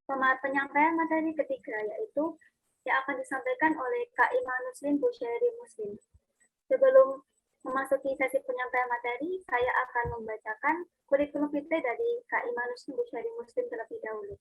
penyampaian materi ketiga, yaitu yang akan disampaikan oleh Kak Imanuslim Bushairi Muslim. Sebelum memasuki sesi penyampaian materi, saya akan membacakan kurikulum vitae dari Kak Imanuslim Bushairi Muslim terlebih dahulu.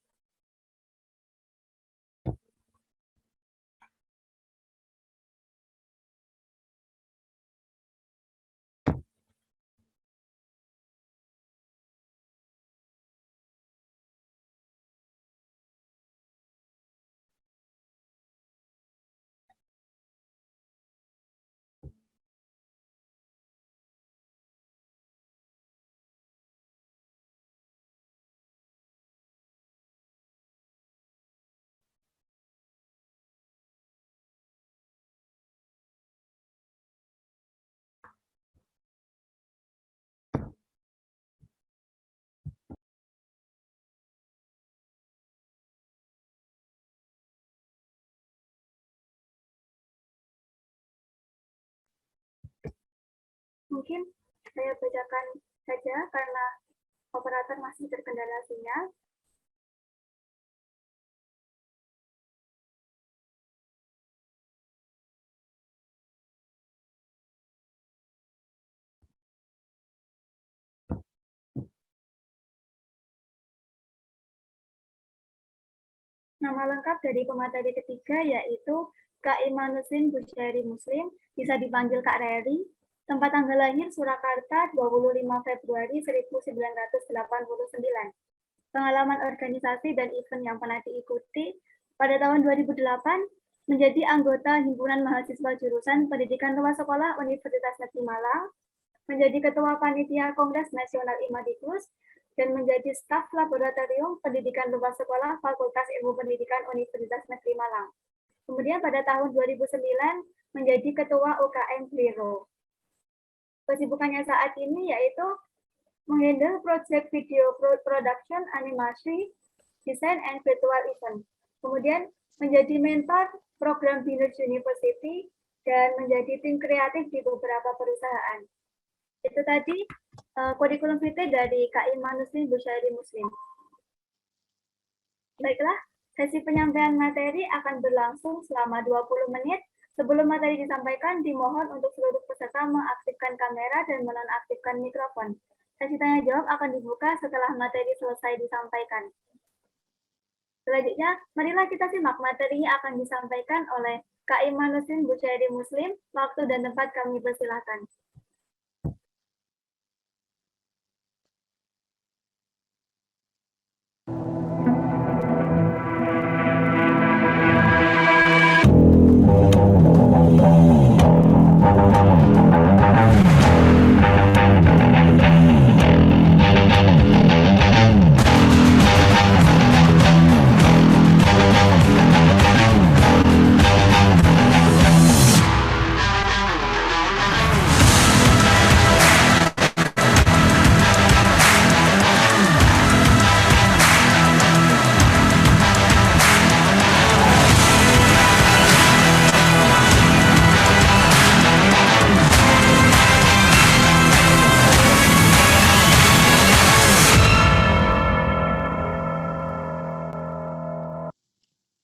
Mungkin saya bacakan saja karena operator masih terkendala sinyal. Nama lengkap dari pemateri ketiga yaitu Kak Imanuslim Bushairi Muslim, bisa dipanggil Kak Reri. Tempat tanggal lahir Surakarta 25 Februari 1989. Pengalaman organisasi dan event yang pernah diikuti pada tahun 2008 menjadi anggota Himpunan Mahasiswa Jurusan Pendidikan Luar Sekolah Universitas Negeri Malang, menjadi Ketua Panitia Kongres Nasional Imadikus, dan menjadi staf Laboratorium Pendidikan Luar Sekolah Fakultas Ilmu Pendidikan Universitas Negeri Malang. Kemudian pada tahun 2009 menjadi Ketua UKM Pliro. Kesibukannya saat ini yaitu menghandle project video production, animasi, desain, and virtual event. Kemudian menjadi mentor program Binus University dan menjadi tim kreatif di beberapa perusahaan. Itu tadi kurikulum vitae dari Kak Imanuslim Bushairi Muslim. Baiklah, sesi penyampaian materi akan berlangsung selama 20 menit. Sebelum materi disampaikan, dimohon untuk seluruh peserta mengaktifkan kamera dan menonaktifkan mikrofon. Sesi tanya jawab akan dibuka setelah materi selesai disampaikan. Selanjutnya, marilah kita simak materinya akan disampaikan oleh Kak Imanuslim Bushairi Muslim. Waktu dan tempat kami persilahkan.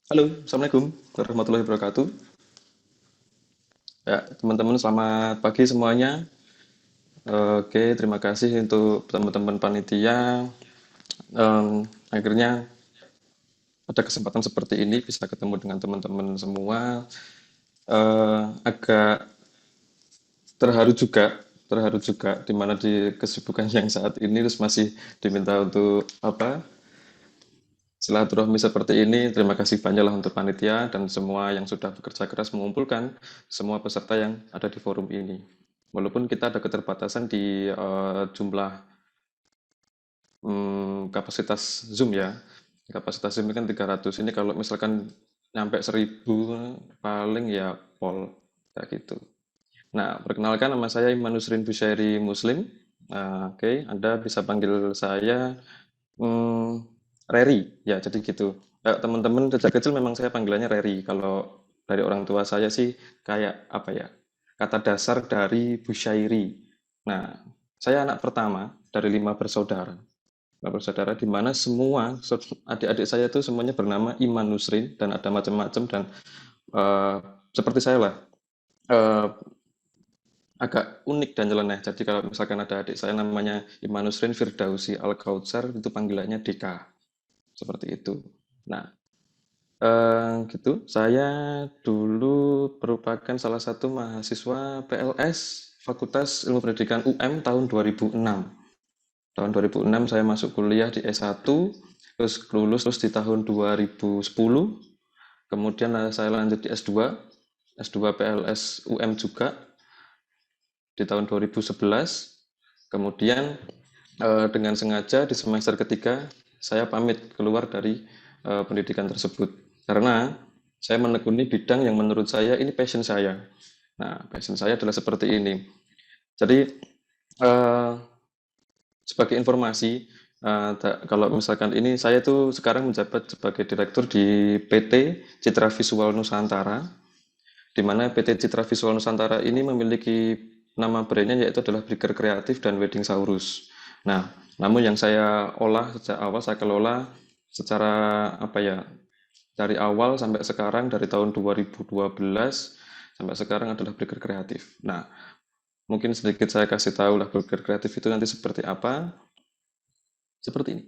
Halo, Assalamualaikum warahmatullahi wabarakatuh. Ya, teman-teman selamat pagi semuanya. Oke, terima kasih untuk teman-teman panitia. Akhirnya ada kesempatan seperti ini bisa ketemu dengan teman-teman semua. Agak terharu juga di mana di kesibukan yang saat ini terus masih diminta untuk silaturahmi seperti ini. Terima kasih banyaklah untuk panitia dan semua yang sudah bekerja keras mengumpulkan semua peserta yang ada di forum ini. Walaupun kita ada keterbatasan di jumlah kapasitas Zoom ya. Kapasitas Zoom kan 300. Ini kalau misalkan nyampe 1000 paling ya pol kayak gitu. Nah, perkenalkan nama saya Imanuslim Bushairi Muslim. Oke, Anda bisa panggil saya Reri, ya jadi gitu. Teman-teman sejak kecil memang saya panggilannya Reri. Kalau dari orang tua saya sih kayak apa ya? Kata dasar dari Bushairi. Nah, saya anak pertama dari 5 bersaudara. bersaudara, di mana semua adik-adik saya itu semuanya bernama Iman Nusrin dan ada macam-macam dan eh, seperti saya lah, eh, agak unik dan nyeleneh. Jadi kalau misalkan ada adik saya namanya Iman Nusrin Firdausi Al Kautsar, itu panggilannya Dika, seperti itu. Nah, gitu. Saya dulu merupakan salah satu mahasiswa PLS Fakultas Ilmu Pendidikan UM tahun 2006. Tahun 2006 saya masuk kuliah di S1, terus lulus terus di tahun 2010. Kemudian saya lanjut di S2, S2 PLS UM juga di tahun 2011. Kemudian dengan sengaja di semester ketiga saya pamit keluar dari pendidikan tersebut karena saya menekuni bidang yang menurut saya ini passion saya. Nah, passion saya adalah seperti ini. Jadi sebagai informasi, kalau misalkan ini saya tuh sekarang menjabat sebagai direktur di PT Citra Visual Nusantara, di mana PT Citra Visual Nusantara ini memiliki nama brandnya yaitu adalah Blicker Kreatif dan Wedding Saurus. Nah, namun yang saya olah sejak awal, saya kelola secara apa ya, dari awal sampai sekarang, dari tahun 2012 sampai sekarang adalah Blicker Kreatif. Nah, mungkin sedikit saya kasih tahu lah Blicker Kreatif itu nanti seperti apa, seperti ini.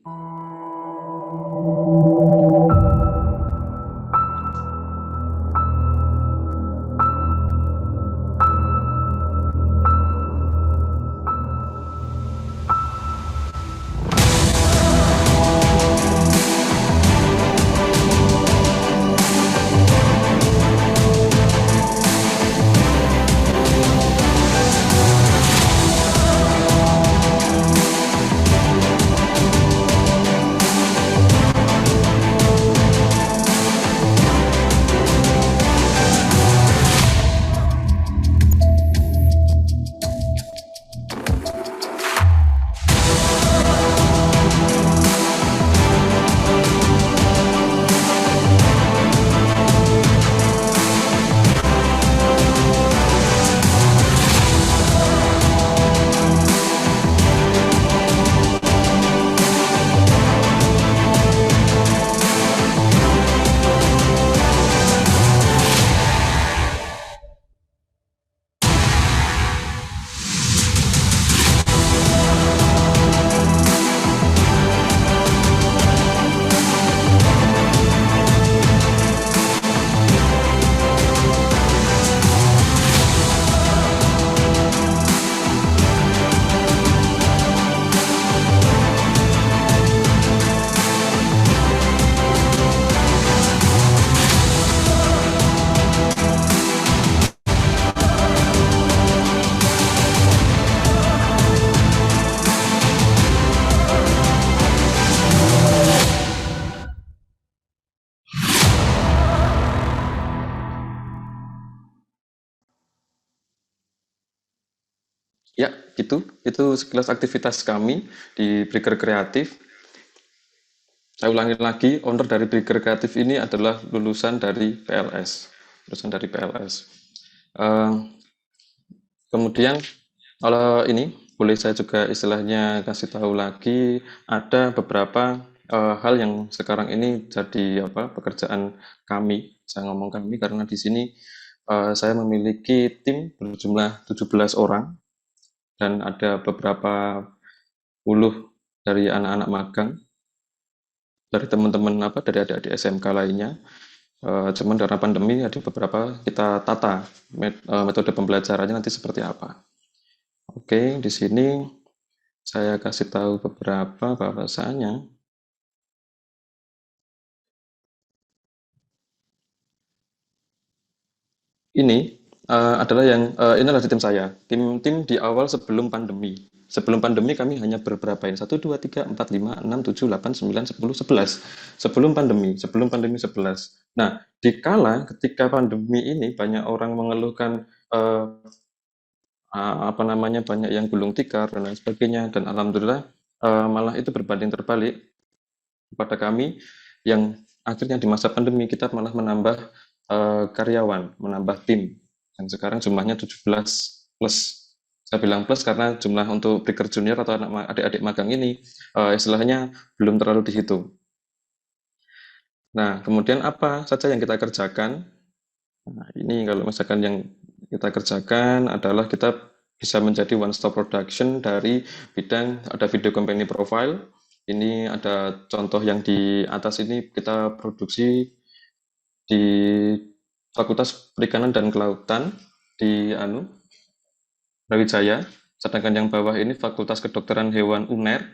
Ya, gitu. Itu sekilas aktivitas kami di Breaker Kreatif. Saya ulangi lagi, owner dari Breaker Kreatif ini adalah lulusan dari PLS. Lulusan dari PLS. Eh, Kemudian, kalau ini, boleh saya juga istilahnya kasih tahu lagi, ada beberapa hal yang sekarang ini jadi apa pekerjaan kami. Saya ngomong kami karena di sini saya memiliki tim berjumlah 17 orang dan ada beberapa puluh dari anak-anak magang, dari teman-teman apa dari adik-adik SMK lainnya. Cuman karena pandemi ada beberapa kita tata metode pembelajarannya nanti seperti apa. Oke, di sini saya kasih tahu beberapa bahwasanya ini adalah yang ini adalah di tim saya. Tim di awal sebelum pandemi. Sebelum pandemi kami hanya berberapa ini? 1, 2, 3, 4, 5, 6, 7, 8, 9, 10, 11. Sebelum pandemi 11. Nah, dikala ketika pandemi ini banyak orang mengeluhkan apa namanya banyak yang gulung tikar dan lain sebagainya dan alhamdulillah malah itu berbanding terbalik kepada kami yang akhirnya di masa pandemi kita malah menambah karyawan, menambah tim dan sekarang jumlahnya 17 plus Saya bilang plus karena jumlah untuk breaker junior atau adik-adik magang ini istilahnya belum terlalu dihitung. Nah, kemudian apa saja yang kita kerjakan? Nah, ini kalau misalkan yang kita kerjakan adalah kita bisa menjadi one stop production dari bidang ada video company profile. Ini ada contoh yang di atas ini kita produksi di Fakultas Perikanan dan Kelautan di Brawijaya. Sedangkan yang bawah ini Fakultas Kedokteran Hewan UNER.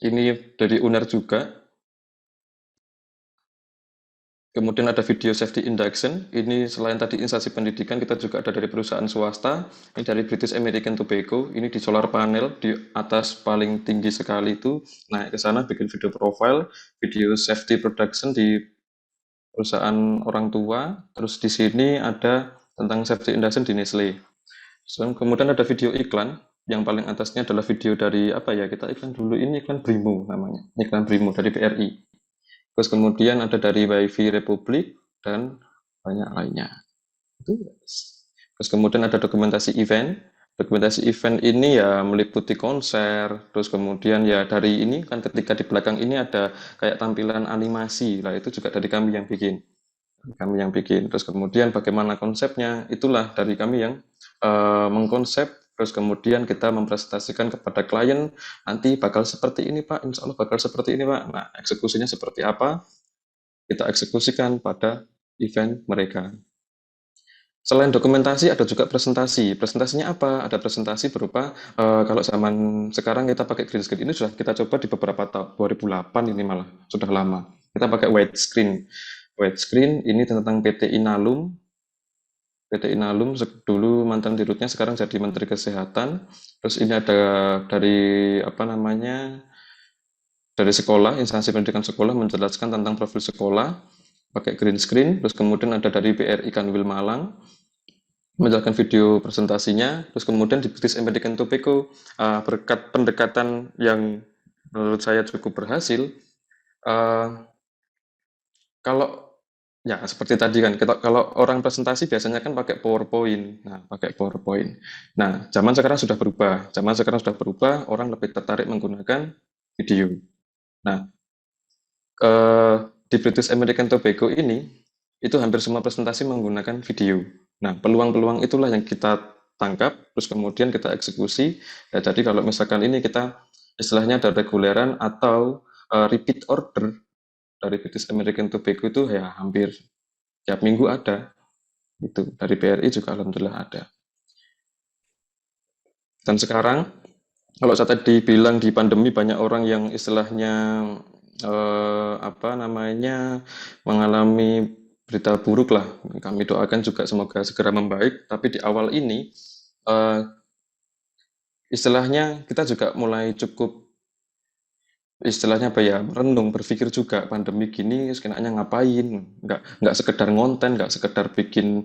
Ini dari UNER juga. Kemudian ada video safety induction. Ini selain tadi instansi pendidikan, kita juga ada dari perusahaan swasta. Ini dari British American Tobacco. Ini di solar panel di atas paling tinggi sekali itu. Naik ke sana bikin video profile, video safety production di perusahaan orang tua. Terus di sini ada tentang safety induction di Nestle. So, kemudian ada video iklan. Yang paling atasnya adalah video dari apa ya? Kita iklan dulu. Ini iklan Brimo namanya. Iklan Brimo dari BRI. Terus kemudian ada dari WiFi Republik dan banyak lainnya. Terus kemudian ada dokumentasi event. Dokumentasi event ini ya meliputi konser, terus kemudian ya dari ini kan ketika di belakang ini ada kayak tampilan animasi, lah itu juga dari kami yang bikin. Kami yang bikin. Terus kemudian bagaimana konsepnya, itulah dari kami yang mengkonsep, terus kemudian kita mempresentasikan kepada klien, nanti bakal seperti ini Pak, insya Allah bakal seperti ini Pak. Nah, eksekusinya seperti apa, kita eksekusikan pada event mereka. Selain dokumentasi, ada juga presentasi. Presentasinya apa? Ada presentasi berupa, kalau zaman sekarang kita pakai green screen, ini sudah kita coba di beberapa tahun, 2008 ini malah, sudah lama. Kita pakai widescreen. Widescreen ini tentang PT Inalum. PT Inalum dulu mantan dirutnya sekarang jadi Menteri Kesehatan. Terus ini ada dari apa namanya dari sekolah, instansi pendidikan sekolah menjelaskan tentang profil sekolah pakai green screen. Terus kemudian ada dari BRI Kanwil Malang menjelaskan video presentasinya. Terus kemudian di British American Tobacco berkat pendekatan yang menurut saya cukup berhasil. Kalau ya, seperti tadi kan, kalau orang presentasi biasanya kan pakai PowerPoint. Nah, pakai PowerPoint. Nah, zaman sekarang sudah berubah. Zaman sekarang sudah berubah, orang lebih tertarik menggunakan video. Nah, di British American Tobacco ini, itu hampir semua presentasi menggunakan video. Nah, peluang-peluang itulah yang kita tangkap, terus kemudian kita eksekusi. Ya, jadi kalau misalkan ini kita istilahnya ada reguleran atau repeat order dari British American Tobacco itu ya hampir tiap minggu ada. Itu dari BRI juga alhamdulillah ada. Dan sekarang kalau saya tadi bilang di pandemi banyak orang yang istilahnya apa namanya mengalami berita buruk lah. Kami doakan juga semoga segera membaik. Tapi di awal ini istilahnya kita juga mulai cukup istilahnya apa ya merenung berpikir juga pandemi gini sekenanya ngapain nggak sekedar ngonten nggak sekedar bikin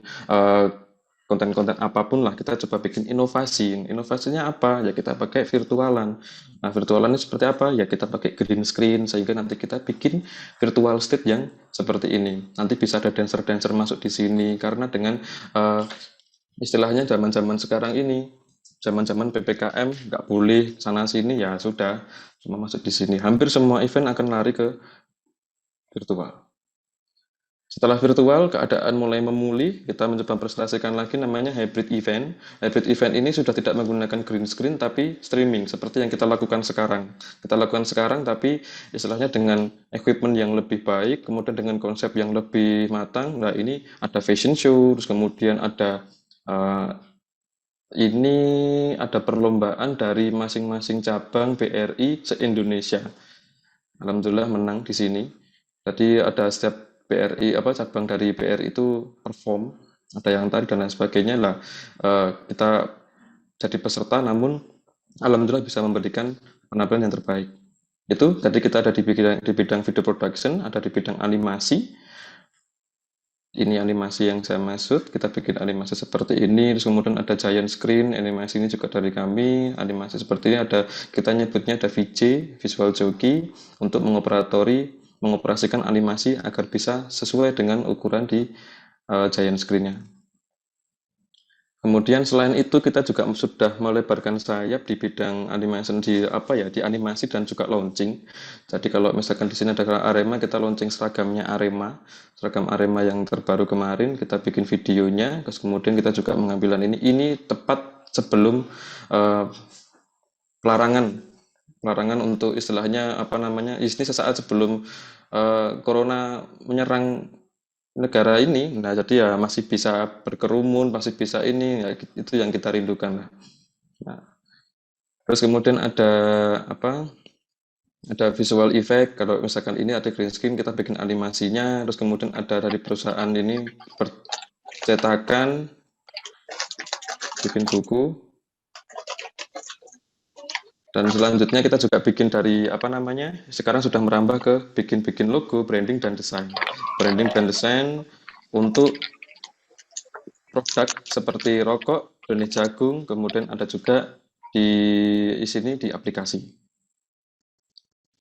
konten-konten apapun lah kita coba bikin inovasinya apa ya kita pakai virtualan. Nah virtualannya seperti apa ya kita pakai green screen sehingga nanti kita bikin virtual state yang seperti ini nanti bisa ada dancer masuk di sini karena dengan istilahnya zaman-zaman sekarang ini zaman-zaman PPKM nggak boleh sana sini ya sudah cuma masuk di sini. Hampir semua event akan lari ke virtual. Setelah virtual, keadaan mulai memulih, kita mencoba presentasikan lagi namanya hybrid event. Hybrid event ini sudah tidak menggunakan green screen, tapi streaming, seperti yang kita lakukan sekarang. Kita lakukan sekarang, tapi istilahnya dengan equipment yang lebih baik, kemudian dengan konsep yang lebih matang. Nah, ini ada fashion show, terus kemudian ada ini ada perlombaan dari masing-masing cabang BRI se-Indonesia. Alhamdulillah menang di sini. Jadi ada setiap BRI cabang dari BRI itu perform, ada yang tari dan lain sebagainya lah. Kita jadi peserta, namun alhamdulillah bisa memberikan penampilan yang terbaik. Itu tadi kita ada di bidang video production, ada di bidang animasi. Ini animasi yang saya maksud, kita bikin animasi seperti ini, terus kemudian ada giant screen, animasi ini juga dari kami, animasi seperti ini ada, kita nyebutnya ada VJ, visual jockey, untuk mengoperasikan animasi agar bisa sesuai dengan ukuran di giant screen-nya. Kemudian selain itu kita juga sudah melebarkan sayap di bidang animation di apa ya, di animasi dan juga launching. Jadi kalau misalkan di sini ada Arema, kita launching seragamnya Arema, seragam Arema yang terbaru kemarin, kita bikin videonya, terus kemudian kita juga mengambilan ini tepat sebelum eh, pelarangan pelarangan untuk istilahnya apa namanya, ini sesaat sebelum corona menyerang negara ini. Nah, jadi ya masih bisa berkerumun, masih bisa ini, ya, itu yang kita rindukan lah. Nah, terus kemudian ada apa? Ada visual effect. Kalau misalkan ini ada green screen, kita bikin animasinya. Terus kemudian ada dari perusahaan ini percetakan, bikin buku. Dan selanjutnya kita juga bikin dari apa namanya? Sekarang sudah merambah ke bikin-bikin logo, branding dan desain. Branding dan desain untuk produk seperti rokok, benih jagung, kemudian ada juga di sini di aplikasi.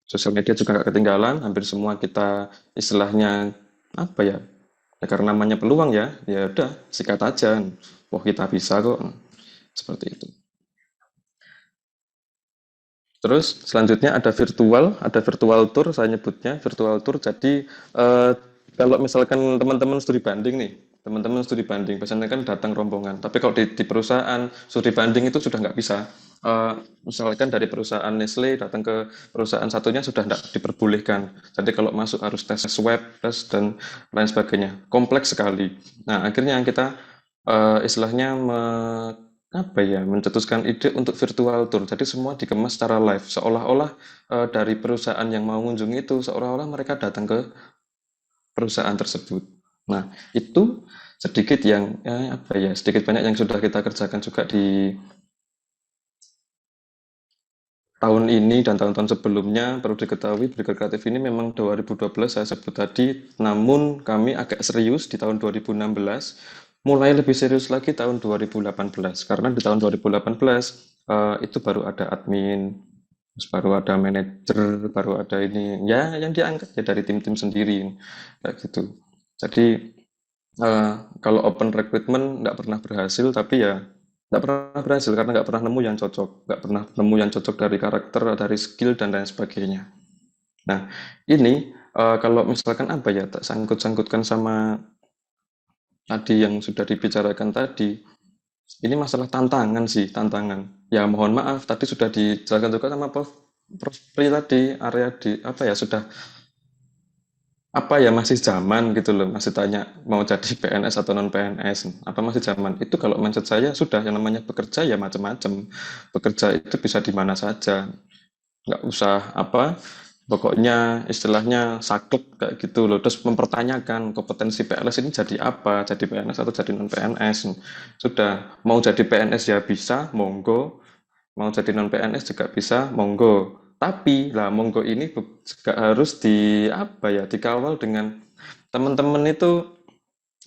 Sosial media juga nggak ketinggalan, hampir semua kita istilahnya apa ya? Ya karena namanya peluang ya, ya udah sikat aja. Wah kita bisa kok, seperti itu. Terus selanjutnya ada virtual tour, saya nyebutnya virtual tour. Jadi kalau misalkan teman-teman studi banding nih, teman-teman studi banding, biasanya kan datang rombongan. Tapi kalau di perusahaan studi banding itu sudah nggak bisa. Misalkan dari perusahaan Nestle datang ke perusahaan satunya sudah tidak diperbolehkan. Jadi kalau masuk harus tes swab, tes dan lain sebagainya. Kompleks sekali. Nah akhirnya kita istilahnya apa ya, mencetuskan ide untuk virtual tour. Jadi semua dikemas secara live, seolah-olah dari perusahaan yang mau mengunjungi itu seolah-olah mereka datang ke perusahaan tersebut. Nah, itu sedikit yang apa ya, sedikit banyak yang sudah kita kerjakan juga di tahun ini dan tahun-tahun sebelumnya. Perlu diketahui Brigade Kreatif ini memang 2012 saya sebut tadi, namun kami agak serius di tahun 2016, mulai lebih serius lagi tahun 2018, karena di tahun 2018 itu baru ada admin, terus baru ada manajer, baru ada ini, ya yang diangkat ya dari tim-tim sendiri, kayak gitu. Jadi kalau open recruitment nggak pernah berhasil, tapi ya nggak pernah berhasil karena nggak pernah nemu yang cocok, nggak pernah nemu yang cocok dari karakter, dari skill dan lain sebagainya. Nah, ini kalau misalkan apa ya, tak sangkut-sangkutkan sama tadi yang sudah dibicarakan tadi, ini masalah tantangan sih, tantangan. Ya mohon maaf, tadi sudah dijelaskan juga sama Prof. Pri tadi, area di apa ya, sudah apa ya, masih zaman gitu loh, masih tanya mau jadi PNS atau non PNS, apa masih zaman itu. Kalau mindset saya sudah, yang namanya bekerja ya macam-macam, bekerja itu bisa di mana saja, nggak usah apa, pokoknya istilahnya saklek kayak gitu loh, terus mempertanyakan kompetensi PNS ini jadi apa, jadi PNS atau jadi non PNS. Sudah, mau jadi PNS ya bisa, monggo, mau jadi non PNS juga bisa, monggo. Tapi lah monggo ini juga harus di apa ya, dikawal dengan teman-teman itu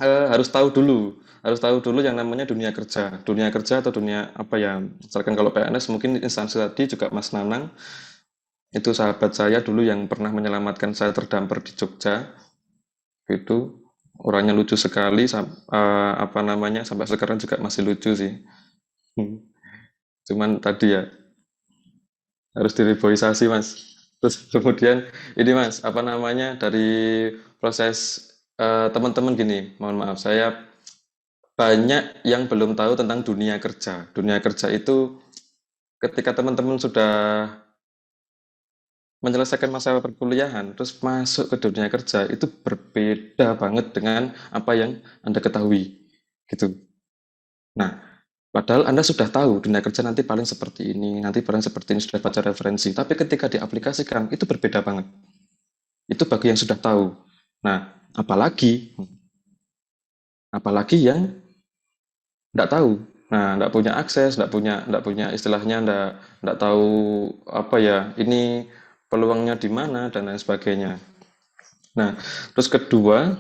harus tahu dulu yang namanya dunia kerja atau dunia apa ya. Misalkan kalau PNS mungkin instansi tadi juga Mas Nanang itu sahabat saya dulu yang pernah menyelamatkan saya terdampar di Jogja. Itu orangnya lucu sekali, apa namanya, sampai sekarang juga masih lucu sih. Hmm. Cuman tadi ya harus direboisasi mas. Terus kemudian ini mas, apa namanya, dari proses teman-teman gini, mohon maaf saya banyak yang belum tahu tentang dunia kerja. Dunia kerja itu ketika teman-teman sudah menyelesaikan masa perkuliahan terus masuk ke dunia kerja itu berbeda banget dengan apa yang Anda ketahui gitu. Nah, padahal Anda sudah tahu dunia kerja nanti paling seperti ini, nanti paling seperti ini, sudah baca referensi. Tapi ketika diaplikasikan, itu berbeda banget. Itu bagi yang sudah tahu. Nah, apalagi yang tidak tahu. Nah, tidak punya akses, tidak punya istilahnya, tidak tahu apa ya, ini peluangnya di mana dan lain sebagainya. Nah, terus kedua,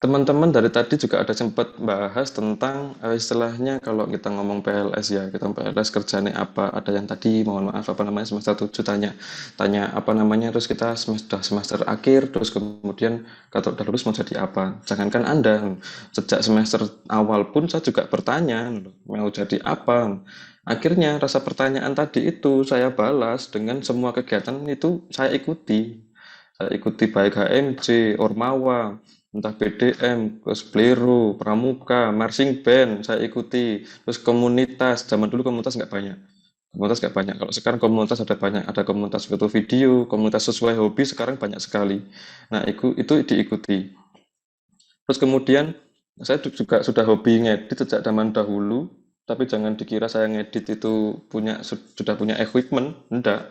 teman-teman dari tadi juga ada sempat bahas tentang istilahnya kalau kita ngomong PLS ya, kita ngomong PLS kerjanya apa? Ada yang tadi mohon maaf apa namanya semester 7 tanya tanya apa namanya terus kita semester akhir terus kemudian kalau udah lulus mau jadi apa? Jangankan Anda, sejak semester awal pun saya juga bertanya mau jadi apa? Akhirnya rasa pertanyaan tadi itu saya balas dengan semua kegiatan itu saya ikuti. Saya ikuti baik HMJ, Ormawa, entah BDM, terus Blero, Pramuka, marching band, saya ikuti. Terus komunitas, zaman dulu komunitas nggak banyak. Komunitas nggak banyak. Kalau sekarang komunitas ada banyak. Ada komunitas foto video, komunitas sesuai hobi sekarang banyak sekali. Nah, itu diikuti. Terus kemudian saya juga sudah hobi ngedit sejak zaman dahulu. Tapi jangan dikira saya ngedit itu sudah punya equipment. Enggak.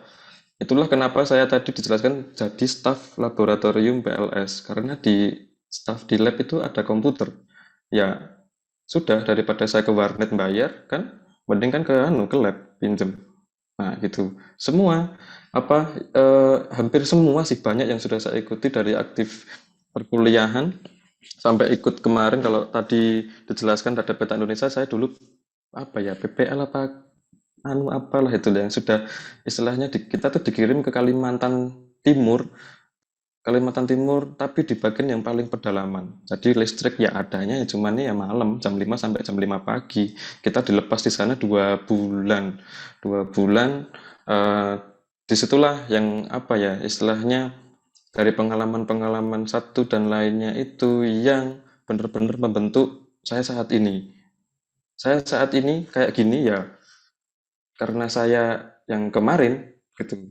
Itulah kenapa saya tadi dijelaskan jadi staf laboratorium PLS, karena di staf di lab itu ada komputer. Ya, sudah daripada saya ke warnet bayar kan, mending kan ke lab pinjem. Nah, gitu. Semua hampir semua sih banyak yang sudah saya ikuti dari aktif perkuliahan sampai ikut kemarin kalau tadi dijelaskan ada peta Indonesia, saya dulu apa ya PPL apa apalah itu yang sudah istilahnya kita tuh dikirim ke Kalimantan Timur tapi di bagian yang paling pedalaman. Jadi listrik ya adanya ya cuman ya malam jam 5 sampai jam 5 pagi. Kita dilepas di sana 2 bulan. 2 bulan disitulah yang apa ya istilahnya dari pengalaman-pengalaman satu dan lainnya itu yang benar-benar membentuk saya saat ini. Saya saat ini kayak gini ya karena saya yang kemarin gitu.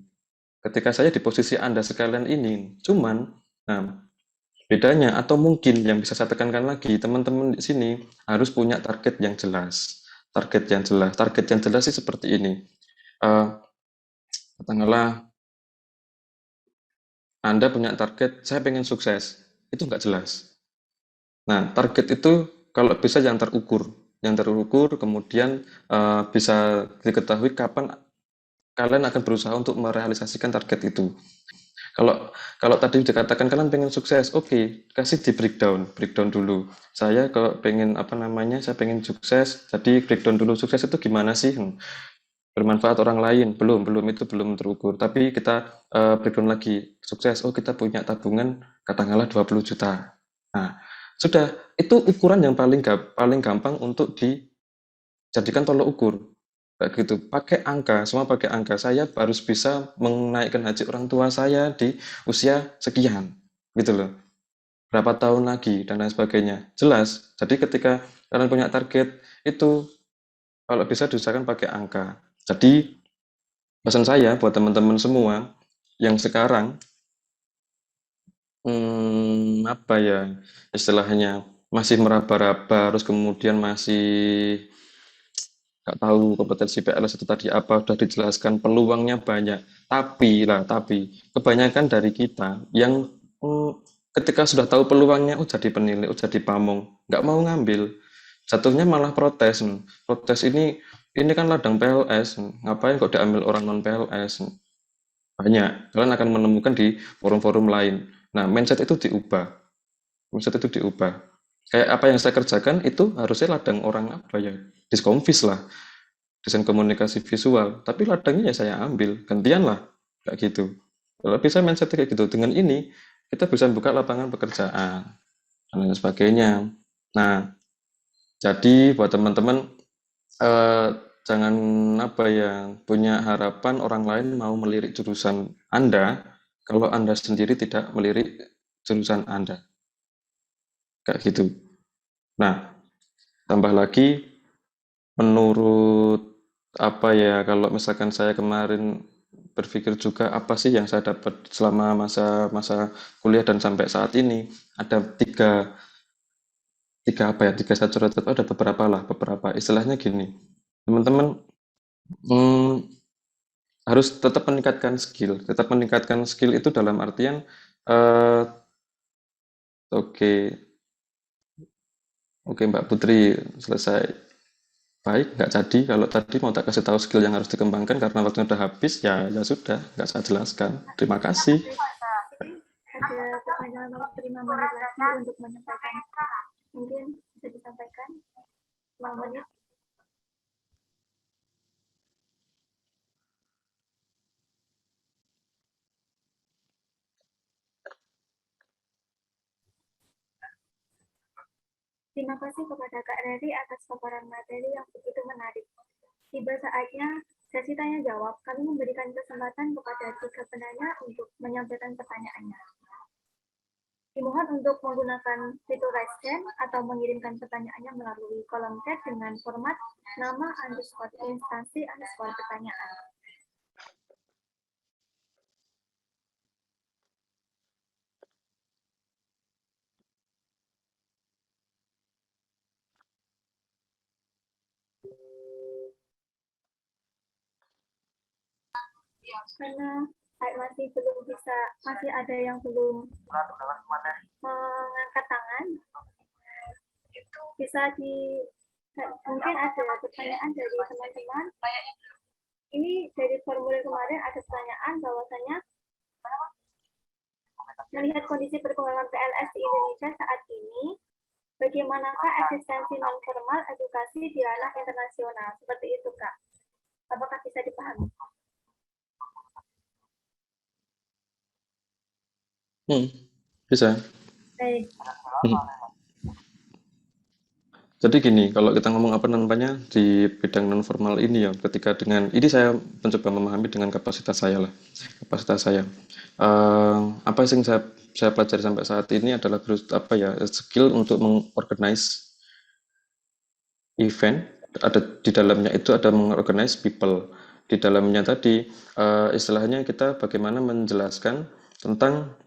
Ketika saya di posisi Anda sekalian ini, cuman nah, bedanya atau mungkin yang bisa saya tekankan lagi, teman-teman di sini harus punya target yang jelas. Target yang jelas. Target yang jelas sih seperti ini. Katakanlah Anda punya target, saya pengen sukses. Itu nggak jelas. Nah, target itu kalau bisa yang terukur. Yang terukur, kemudian bisa diketahui kapan kalian akan berusaha untuk merealisasikan target itu. Kalau kalau tadi dikatakan kalian pengen sukses, oke, kasih di breakdown dulu. Saya kalau pengen apa namanya, saya pengen sukses, jadi breakdown dulu sukses itu gimana sih? Bermanfaat orang lain, belum itu belum terukur. Tapi kita breakdown lagi, sukses, oh kita punya tabungan katakanlah 20 juta. Nah, sudah itu ukuran yang paling gampang untuk dijadikan tolok ukur. Kayak gitu, pakai angka, semua pakai angka. Saya harus bisa menaikkan haji orang tua saya di usia sekian, gitu loh. Berapa tahun lagi dan lain sebagainya. Jelas. Jadi ketika kalian punya target itu kalau bisa diusahakan pakai angka. Jadi pesan saya buat teman-teman semua yang sekarang apa ya istilahnya masih meraba-raba, terus kemudian masih nggak tahu kompetensi PLS itu tadi apa, udah dijelaskan peluangnya banyak. Tapi kebanyakan dari kita yang ketika sudah tahu peluangnya, jadi penilai, jadi pamong, nggak mau ngambil. Jatuhnya malah protes. Protes ini kan ladang PLS, ngapain kok diambil orang non PLS? Banyak. Kalian akan menemukan di forum-forum lain. Nah, mindset itu diubah. Mindset itu diubah. Kayak apa yang saya kerjakan itu harusnya ladang orang apa ya? Diskonvis lah, desain komunikasi visual. Tapi ladangnya ya saya ambil, gantian lah, kayak gitu. Kalau bisa mindset kayak gitu, dengan ini kita bisa buka lapangan pekerjaan dan lain sebagainya. Nah, jadi buat teman-teman eh, jangan apa ya punya harapan orang lain mau melirik jurusan Anda kalau Anda sendiri tidak melirik jurusan Anda, kayak gitu. Nah, tambah lagi menurut apa ya kalau misalkan saya kemarin berpikir juga apa sih yang saya dapat selama masa kuliah dan sampai saat ini ada tiga tiga apa ya tiga saya coret ada beberapa istilahnya gini teman-teman hmm, harus tetap meningkatkan skill itu dalam artian eh, oke oke Mbak Putri selesai. Baik, nggak jadi. Kalau tadi mau tak kasih tahu skill yang harus dikembangkan karena waktunya udah habis, ya sudah, nggak saya jelaskan. Terima kasih. Ada pertanyaan memberi 5 menit lagi untuk menyampaikan. Mungkin bisa disampaikan 5 menit. Terima kasih kepada Kak Reri atas paparan materi yang begitu menarik. Tiba saatnya sesi tanya jawab. Kami memberikan kesempatan kepada 3 penanya untuk menyampaikan pertanyaannya. Dimohon untuk menggunakan fitur raise hand atau mengirimkan pertanyaannya melalui kolom chat dengan format nama _ instansi _ pertanyaan. Karena masih ada yang belum mengangkat tangan, mungkin ada pertanyaan dari teman-teman. Ini dari formulir kemarin ada pertanyaan bahwasanya melihat kondisi perkembangan PLS di Indonesia saat ini, bagaimanakah eksistensi non formal edukasi di ranah internasional? Seperti itu, Kak. Apakah bisa dipahami? Bisa. Baik. Jadi gini, kalau kita ngomong apa namanya di bidang non formal ini ya, ketika dengan ini saya mencoba memahami dengan kapasitas saya lah, kapasitas saya. Apa yang saya pelajari sampai saat ini adalah skill untuk mengorganize event. Ada di dalamnya itu ada mengorganize people. Di dalamnya tadi istilahnya kita bagaimana menjelaskan tentang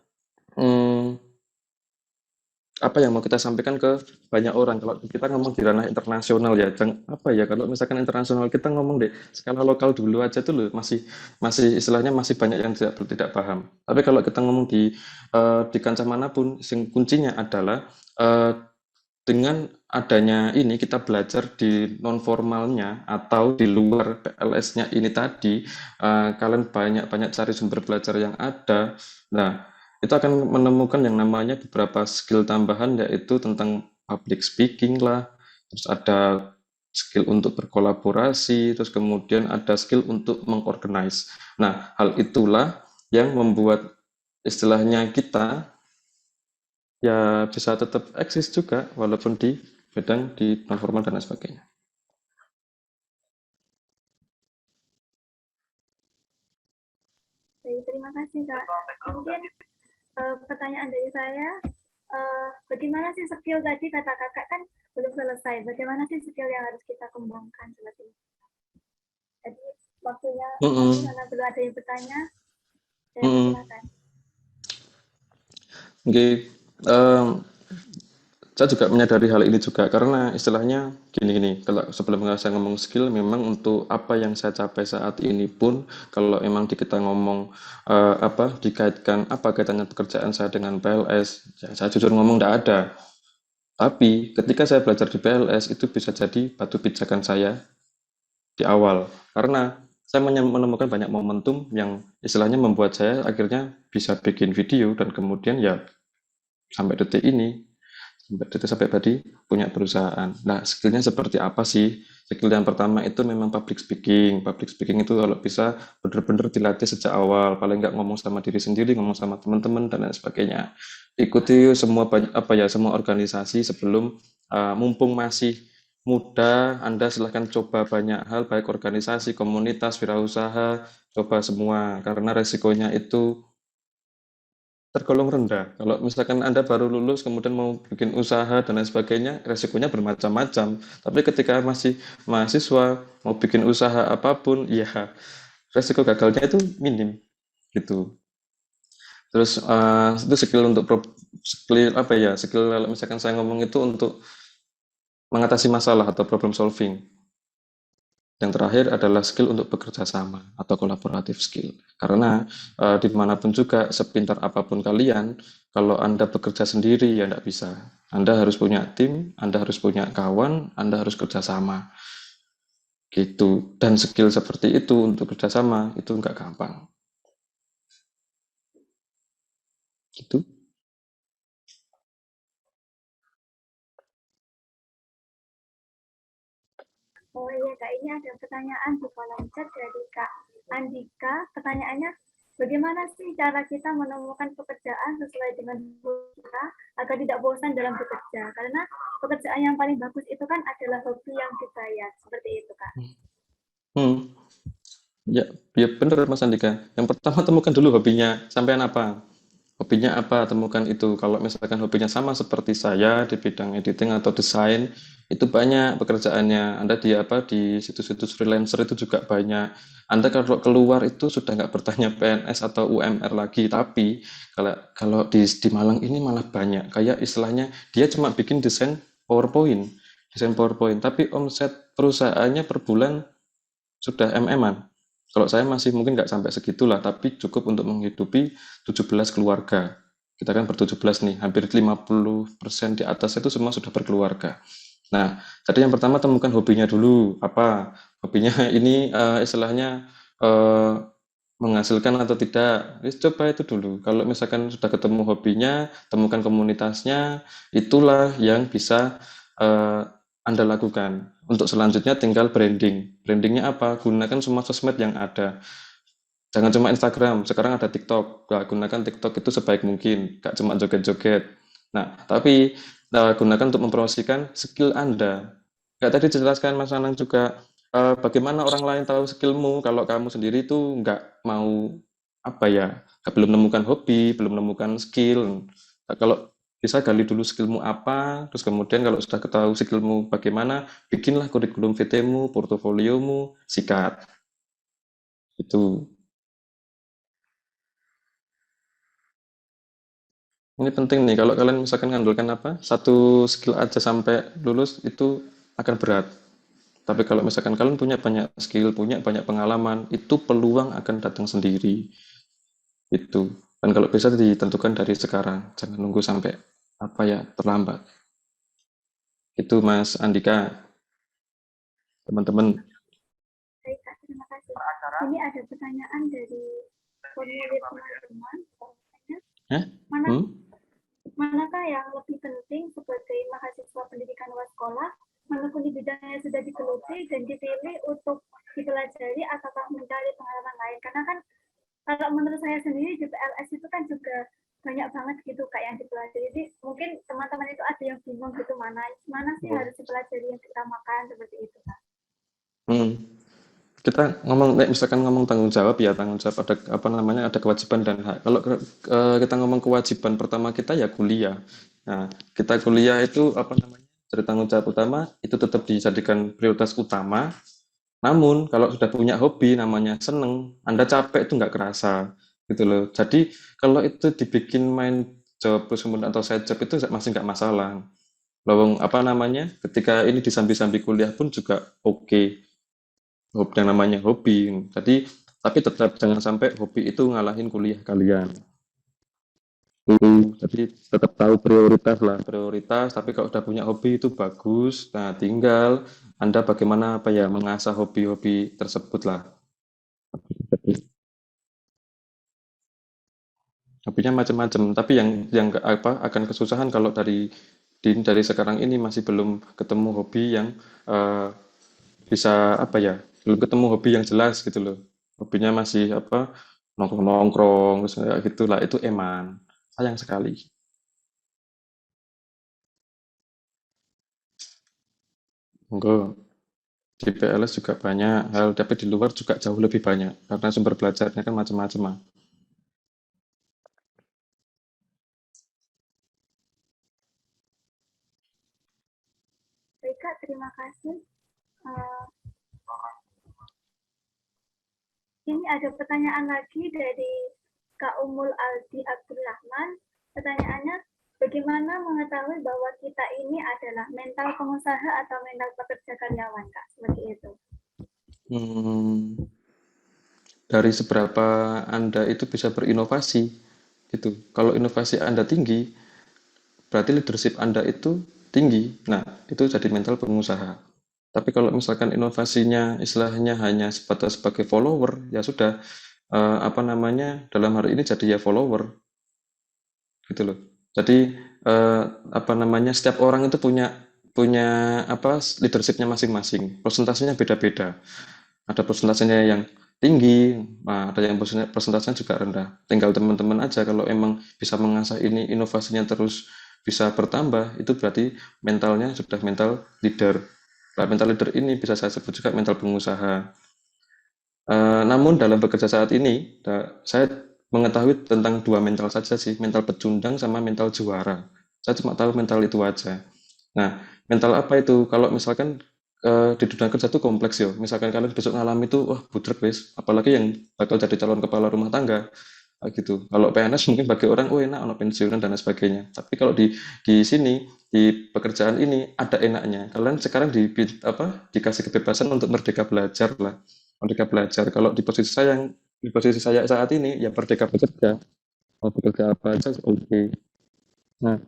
apa yang mau kita sampaikan ke banyak orang. Kalau kita ngomong di ranah internasional ya, kalau misalkan internasional kita ngomong deh skala lokal dulu aja tuh loh, masih istilahnya masih banyak yang tidak paham. Tapi kalau kita ngomong di kancah manapun, kuncinya adalah dengan adanya ini kita belajar di non formalnya atau di luar PLS-nya ini tadi, kalian banyak cari sumber belajar yang ada. Nah, itu akan menemukan yang namanya beberapa skill tambahan, yaitu tentang public speaking lah, terus ada skill untuk berkolaborasi, terus kemudian ada skill untuk mengorganize. Nah, hal itulah yang membuat istilahnya kita ya bisa tetap eksis juga walaupun di bidang di non formal dan lain sebagainya. Baik, terima kasih Kak. Mungkin pertanyaan dari saya, bagaimana sih skill tadi kata kakak kan belum selesai. Bagaimana sih skill yang harus kita kembangkan seperti itu? Jadi waktunya karena belum ada yang bertanya, saya silakan. Oke, saya juga menyadari hal ini juga karena istilahnya gini, kalau sebelum saya ngomong skill, memang untuk apa yang saya capai saat ini pun kalau memang kita ngomong dikaitkan apa kaitannya pekerjaan saya dengan PLS, ya, saya jujur ngomong tidak ada. Tapi ketika saya belajar di PLS itu bisa jadi batu pijakan saya di awal karena saya menemukan banyak momentum yang istilahnya membuat saya akhirnya bisa bikin video dan kemudian ya sampai detik ini sampai tadi punya perusahaan. Nah, skillnya seperti apa sih? Skill yang pertama itu memang public speaking. Public speaking itu kalau bisa benar-benar dilatih sejak awal. Paling nggak ngomong sama diri sendiri, ngomong sama teman-teman dan lain sebagainya. Ikuti semua semua organisasi sebelum mumpung masih muda, Anda silahkan coba banyak hal, baik organisasi, komunitas, wirausaha, coba semua. Karena resikonya itu tergolong rendah. Kalau misalkan Anda baru lulus kemudian mau bikin usaha dan lain sebagainya, resikonya bermacam-macam. Tapi ketika masih mahasiswa mau bikin usaha apapun, ya resiko gagalnya itu minim gitu. Terus itu skill untuk skill kalau misalkan saya ngomong itu untuk mengatasi masalah atau problem solving. Yang terakhir adalah skill untuk bekerja sama atau kolaboratif skill. Karena dimanapun juga, sepintar apapun kalian, kalau Anda bekerja sendiri ya tidak bisa. Anda harus punya tim, Anda harus punya kawan, Anda harus kerja sama. Gitu. Dan skill seperti itu untuk kerja sama itu nggak gampang. Gitu. Oh iya Kak, ini ada pertanyaan di kolom chat dari Kak Andika. Pertanyaannya, bagaimana sih cara kita menemukan pekerjaan sesuai dengan hobi kita agar tidak bosan dalam bekerja? Karena pekerjaan yang paling bagus itu kan adalah hobi yang dibayar. Seperti itu Kak. Hmm. Ya, ya benar Mas Andika. Yang pertama temukan dulu hobinya, sampean apa? Hobinya apa? Temukan itu. Kalau misalkan hobinya sama seperti saya di bidang editing atau desain, itu banyak pekerjaannya. Anda di apa di situs-situs freelancer itu juga banyak. Anda kalau keluar itu sudah nggak bertanya PNS atau UMR lagi, tapi kalau kalau di Malang ini malah banyak. Kayak istilahnya dia cuma bikin desain PowerPoint, tapi omset perusahaannya per bulan sudah MM-an. Kalau saya masih mungkin nggak sampai segitulah, tapi cukup untuk menghidupi 17 keluarga. Kita kan ber-17 nih, hampir 50% di atas itu semua sudah berkeluarga. Nah, jadi yang pertama temukan hobinya dulu. Apa? Hobinya ini istilahnya eh, menghasilkan atau tidak. Coba itu dulu. Kalau misalkan sudah ketemu hobinya, temukan komunitasnya, itulah yang bisa eh, Anda lakukan. Untuk selanjutnya tinggal branding. Brandingnya apa? Gunakan semua sosmed yang ada. Jangan cuma Instagram, sekarang ada TikTok. Nah, gunakan TikTok itu sebaik mungkin, gak cuma joget-joget. Nah, tapi gunakan untuk mempromosikan skill Anda. Kayak tadi dijelaskan Mas Anang juga, bagaimana orang lain tahu skillmu kalau kamu sendiri itu nggak mau apa ya, belum menemukan hobi, belum menemukan skill. Nah, kalau bisa gali dulu skillmu apa, terus kemudian kalau sudah ketahui skillmu bagaimana, bikinlah kurikulum VT-mu, portofoliomu, sikat. Itu. Ini penting nih, kalau kalian misalkan ngandalkan apa, satu skill aja sampai lulus itu akan berat. Tapi kalau misalkan kalian punya banyak skill, punya banyak pengalaman, itu peluang akan datang sendiri. Itu. Dan kalau bisa ditentukan dari sekarang, jangan nunggu sampai apa ya terlambat. Itu Mas Andika, teman-teman. Baik Kak, terima kasih. Ini ada pertanyaan dari formulir teman-teman. Ya? Mana, Hmm? manakah yang lebih penting sebagai mahasiswa pendidikan luar sekolah, menekuni bidang yang sudah digeluti dan dipilih untuk dipelajari ataukah mencari pengalaman lain? Karena kan kalau menurut saya sendiri di PLS itu kan juga banyak banget gitu kak yang dipelajari. Jadi mungkin teman-teman itu ada yang bingung gitu mana sih harus dipelajari yang kita makan seperti itu kak. Hmm. Kita ngomong misalkan ngomong tanggung jawab ya, tanggung jawab ada apa namanya, ada kewajiban dan hak. Kalau kita ngomong kewajiban pertama kita ya kuliah. Nah, kita kuliah itu apa namanya, dari tanggung jawab utama itu tetap dijadikan prioritas utama. Namun kalau sudah punya hobi namanya seneng, Anda capek itu nggak kerasa gitu loh. Jadi kalau itu dibikin main job terus kemudian atau side job itu masih nggak masalah. Lowong apa namanya, ketika ini disambi-sambi kuliah pun juga oke. Hobi yang namanya hobi. Jadi tapi tetap jangan sampai hobi itu ngalahin kuliah kalian. Jadi tetap tahu prioritas lah, prioritas. Tapi kalau udah punya hobi itu bagus. Nah, tinggal Anda bagaimana apa ya mengasah hobi-hobi tersebut lah. Hobinya macam-macam. Tapi yang apa akan kesusahan kalau dari sekarang ini masih belum ketemu hobi yang eh, bisa apa ya, belum ketemu hobi yang jelas gitu loh. Hobinya masih apa, nongkrong-nongkrong terus kayak gitulah, itu eman, sayang sekali. Monggo, di PLS juga banyak hal, tapi di luar juga jauh lebih banyak karena sumber belajarnya kan macam-macam Mah. Baik kak, terima kasih. Uh, ini ada pertanyaan lagi dari Kak Umul Aldi Abdurrahman. Pertanyaannya, bagaimana mengetahui bahwa kita ini adalah mental pengusaha atau mental pekerja karyawan kak? Seperti itu. Hmm, dari seberapa Anda itu bisa berinovasi gitu. Kalau inovasi Anda tinggi, berarti leadership Anda itu tinggi. Nah, itu jadi mental pengusaha. Tapi kalau misalkan inovasinya istilahnya hanya sebatas sebagai follower, ya sudah, apa namanya, dalam hari ini jadi ya follower gitu loh. Jadi apa namanya, setiap orang itu punya punya apa leadership-nya masing-masing. Persentasenya beda-beda. Ada persentasenya yang tinggi, nah, ada yang persentasenya juga rendah. Tinggal teman-teman aja kalau emang bisa mengasah ini, inovasinya terus bisa bertambah, itu berarti mentalnya sudah mental leader. Nah, mental leader ini bisa saya sebut juga mental pengusaha. Namun dalam bekerja saat ini, saya mengetahui tentang dua mental saja sih, mental pecundang sama mental juara. Saya cuma tahu mental itu aja. Nah, mental apa itu? Kalau misalkan di dunia kerja itu kompleks ya. Misalkan kalian besok ngalami itu, wah budrek wes. Apalagi yang bakal jadi calon kepala rumah tangga, kayak gitu. Kalau PNS mungkin bagi orang, oh enak, ono pensiunan dan lain sebagainya. Tapi kalau di sini di pekerjaan ini ada enaknya. Kalian sekarang dikasih kebebasan untuk merdeka belajar lah. Merdeka belajar. Kalau di posisi saya saat ini ya merdeka bekerja. Mau bekerja apa aja oke. Nah,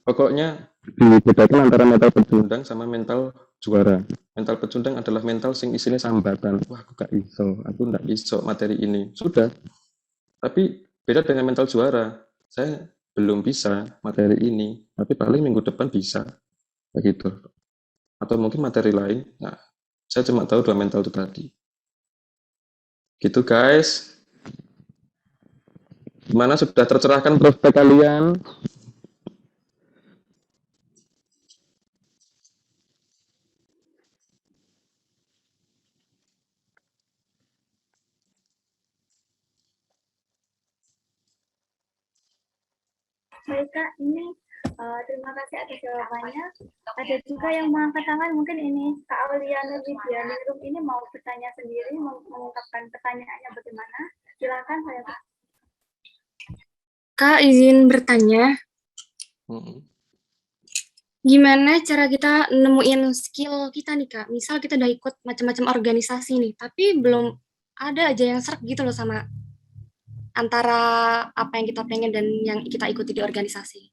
pokoknya dibedakan antara mental pecundang sama mental juara. Mental pecundang adalah mental sing isinya sambatan. Wah, aku gak iso, aku gak iso materi ini. Sudah. Tapi beda dengan mental juara. Saya belum bisa materi ini, tapi paling minggu depan bisa. Begitu. Atau mungkin materi lain. Nah, saya cuma tahu dua mental itu tadi. Gitu guys. Gimana sudah tercerahkan prospek kalian? Baik Kak, ini terima kasih atas jawabannya. Ada juga yang mengangkat tangan, mungkin ini Kak Auliana Widianingrum ini mau bertanya sendiri, mengungkapkan pertanyaannya bagaimana. Silakan saya Kak. Kak, izin bertanya, gimana cara kita nemuin skill kita nih Kak? Misal kita udah ikut macam-macam organisasi nih, tapi belum ada aja yang serak gitu loh sama antara apa yang kita pengen dan yang kita ikuti di organisasi.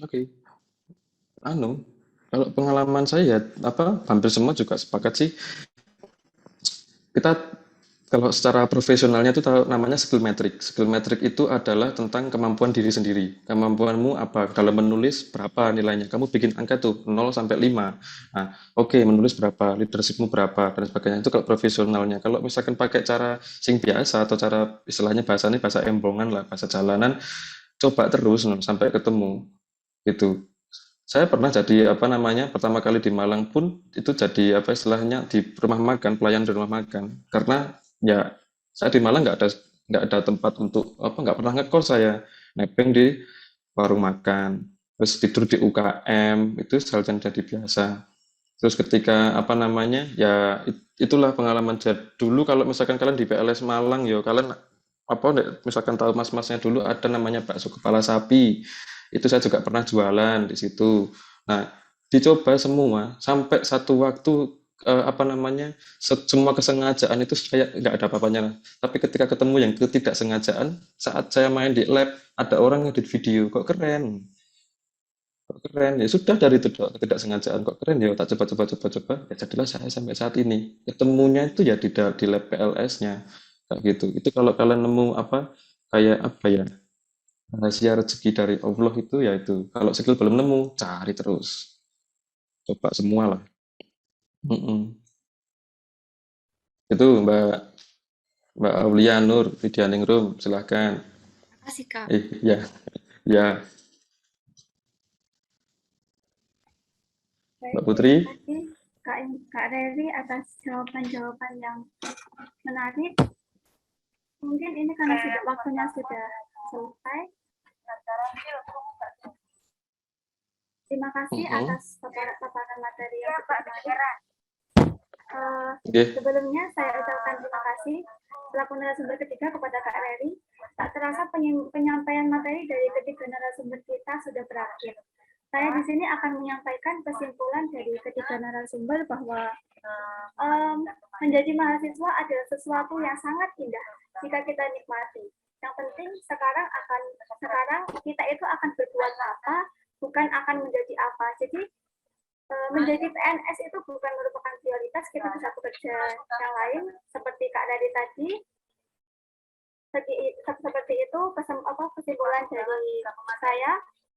Oke. Kalau pengalaman saya hampir semua juga sepakat sih. Kita kalau secara profesionalnya itu tahu namanya skill metric. Skill metric itu adalah tentang kemampuan diri sendiri. Kemampuanmu apa? Dalam menulis berapa nilainya? Kamu bikin angka tuh 0 sampai 5. Nah, oke, menulis berapa? Leadershipmu berapa? Dan sebagainya. Itu kalau profesionalnya. Kalau misalkan pakai cara sing biasa atau cara istilahnya bahasanya bahasa embongan lah, bahasa jalanan, coba terus sampai ketemu. Gitu. Saya pernah jadi pertama kali di Malang pun itu jadi istilahnya di rumah makan, pelayan di rumah makan. Karena ya saya di Malang nggak ada tempat untuk nggak pernah ngekos, saya nebeng di warung makan, terus tidur di UKM, itu hal yang jadi biasa. Terus ketika ya itulah pengalaman dulu. Kalau misalkan kalian di PLS Malang ya kalian misalkan tahu mas-masnya dulu ada namanya bakso kepala sapi, itu saya juga pernah jualan di situ. Nah, dicoba semua sampai satu waktu semua kesengajaan itu kayak nggak ada apa-apanya. Tapi ketika ketemu yang ketidaksengajaan, saat saya main di lab ada orang ngedit video, kok keren, ya sudah dari itu ketidaksengajaan, kok keren ya, tak coba ya jadilah saya sampai saat ini. Ketemunya itu ya di lab PLS-nya kayak gitu. Itu kalau kalian nemu kayak rahasia rezeki dari Allah itu ya itu. Kalau skill belum nemu, cari terus. Coba semua lah. Itu Mbak Aulia Nur Widianingrum, silahkan. Terima kasih Kak. Ya, ya. Mbak Putri. Terima kasih Kak Reri atas jawaban-jawaban yang menarik. Mungkin ini karena waktunya sudah selesai. Terima kasih atas paparan materi yang menarik. Sebelumnya saya ucapkan terima kasih selaku narasumber ketiga kepada Kak Reri. Tak terasa penyampaian materi dari ketiga narasumber kita sudah berakhir. Saya di sini akan menyampaikan kesimpulan dari ketiga narasumber bahwa menjadi mahasiswa adalah sesuatu yang sangat indah jika kita nikmati. Yang penting sekarang kita itu akan berbuat apa, bukan akan menjadi apa. Jadi menjadi PNS itu bukan merupakan prioritas, kita bisa bekerja yang lain seperti Kak Reri tadi. Seperti itu kesimpulan dari saya.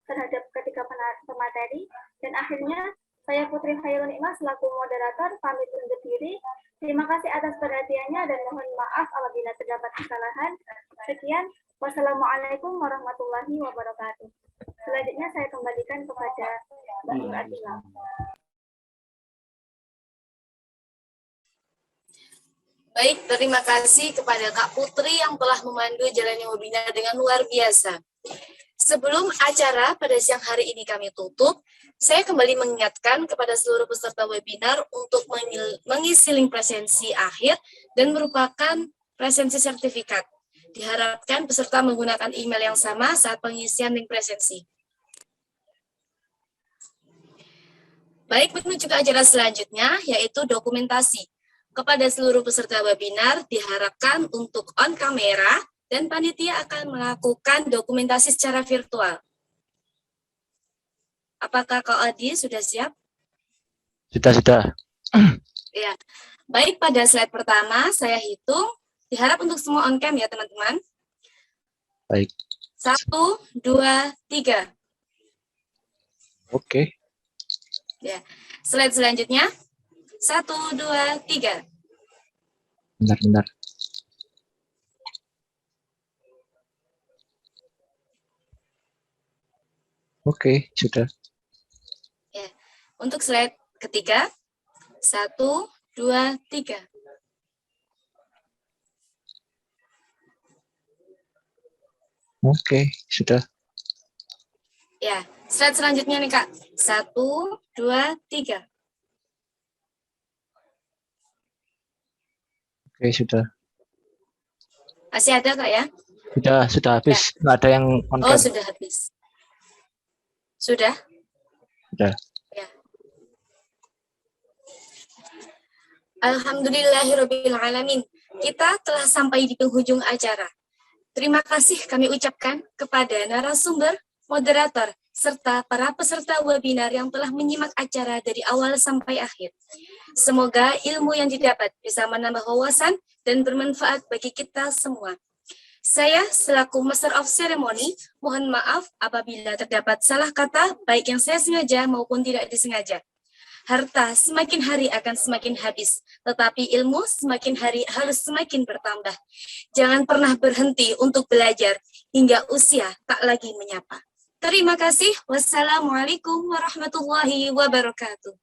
terhadap ketiga pemateri, dan akhirnya saya Putri Khairul Nikmah selaku moderator pamit undur diri. Terima kasih atas perhatiannya dan mohon maaf apabila terdapat kesalahan. Sekian, wassalamualaikum warahmatullahi wabarakatuh. Selanjutnya saya kembalikan kepada Mbak Nur Adila. Baik, terima kasih kepada Kak Putri yang telah memandu jalannya webinar dengan luar biasa. Sebelum acara pada siang hari ini kami tutup, saya kembali mengingatkan kepada seluruh peserta webinar untuk mengisi link presensi akhir dan merupakan presensi sertifikat. Diharapkan peserta menggunakan email yang sama saat pengisian link presensi. Baik, menuju ke acara selanjutnya, yaitu dokumentasi. Kepada seluruh peserta webinar, diharapkan untuk on kamera, dan panitia akan melakukan dokumentasi secara virtual. Apakah Kak Adi sudah siap? Sudah. Ya. Baik, pada slide pertama saya hitung, diharap untuk semua on cam ya teman-teman. Baik. 1, 2, 3. Oke. Ya. Slide selanjutnya. 1, 2, 3. Bentar. Oke, sudah. Ya. Untuk slide ketiga. 1, 2, 3. Oke, sudah. Ya. Slide selanjutnya nih Kak. 1, 2, 3. Oke, sudah. Masih ada Kak ya? Sudah habis. Nggak ada yang on Oh, cam. sudah habis. Sudah? Sudah. Ya. Alhamdulillahirrabbilalamin. Kita telah sampai di penghujung acara. Terima kasih kami ucapkan kepada narasumber, moderator, serta para peserta webinar yang telah menyimak acara dari awal sampai akhir. Semoga ilmu yang didapat bisa menambah wawasan dan bermanfaat bagi kita semua. Saya selaku Master of Ceremony, mohon maaf apabila terdapat salah kata, baik yang saya sengaja maupun tidak disengaja. Harta semakin hari akan semakin habis, tetapi ilmu semakin hari harus semakin bertambah. Jangan pernah berhenti untuk belajar hingga usia tak lagi menyapa. Terima kasih. Wassalamualaikum warahmatullahi wabarakatuh.